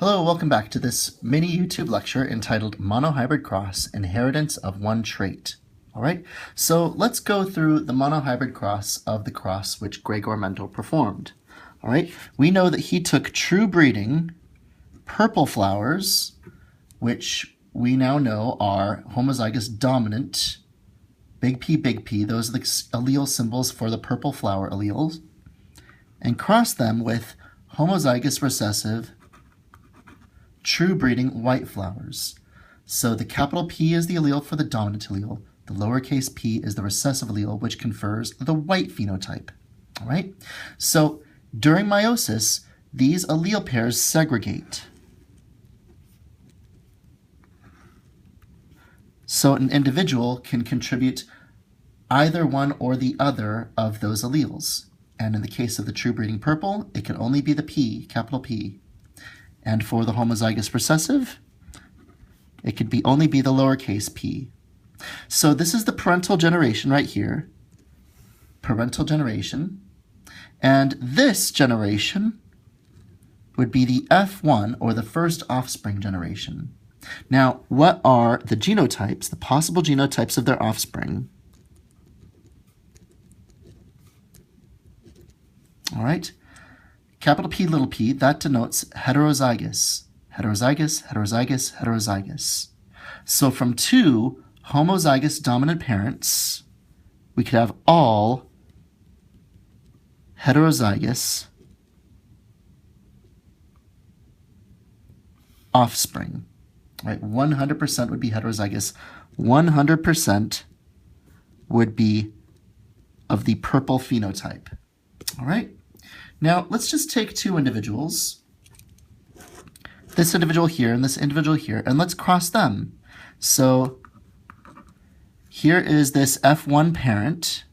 Hello, welcome back to this mini YouTube lecture entitled Monohybrid Cross, Inheritance of One Trait. All right, so let's go through the monohybrid cross of the cross which Gregor Mendel performed. All right, we know that he took true breeding purple flowers, which we now know are homozygous dominant, big P, those are the allele symbols for the purple flower alleles, and crossed them with homozygous recessive true breeding white flowers. So the capital P is the allele for the dominant allele. The lowercase p is the recessive allele, which confers the white phenotype. All right? So during meiosis, these allele pairs segregate. So an individual can contribute either one or the other of those alleles. And in the case of the true breeding purple, it can only be the P, capital P. And for the homozygous recessive, it could only be the lowercase p. So this is the parental generation right here, parental generation. And this generation would be the F1, or the first offspring generation. Now, what are the genotypes, the possible genotypes of their offspring? All right. Capital P, little p, that denotes heterozygous. Heterozygous, heterozygous, heterozygous. So from two homozygous dominant parents, we could have all heterozygous offspring. Right? 100% would be heterozygous. 100% would be of the purple phenotype. All right? Now, let's just take two individuals, this individual here and this individual here, and let's cross them. So here is this F1 parent.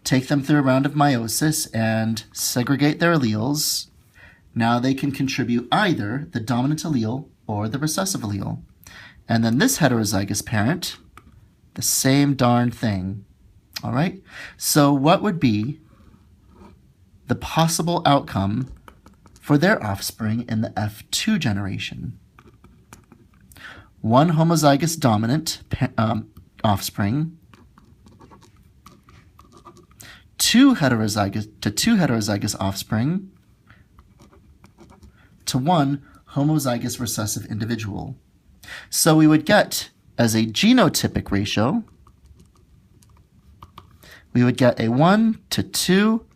Take them through a round of meiosis and segregate their alleles. Now they can contribute either the dominant allele or the recessive allele. And then this heterozygous parent, the same darn thing. All right, so what would be the possible outcome for their offspring in the F2 generation? One homozygous dominant offspring, two heterozygous offspring, to one homozygous recessive individual. So we would get, as a genotypic ratio, we would get a 1 to 2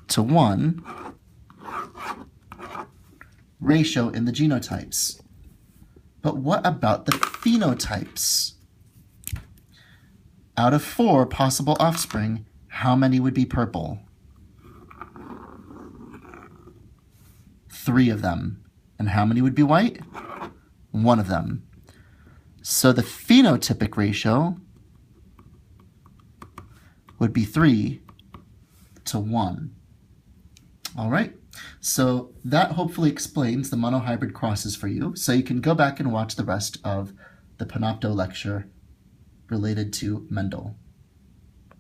to 1 ratio in the genotypes. But what about the phenotypes? Out of 4 possible offspring, how many would be purple? 3 of them. And how many would be white? 1 of them. So the phenotypic ratio would be 3 to 1. All right, so that hopefully explains the monohybrid crosses for you, so you can go back and watch the rest of the Panopto lecture related to Mendel.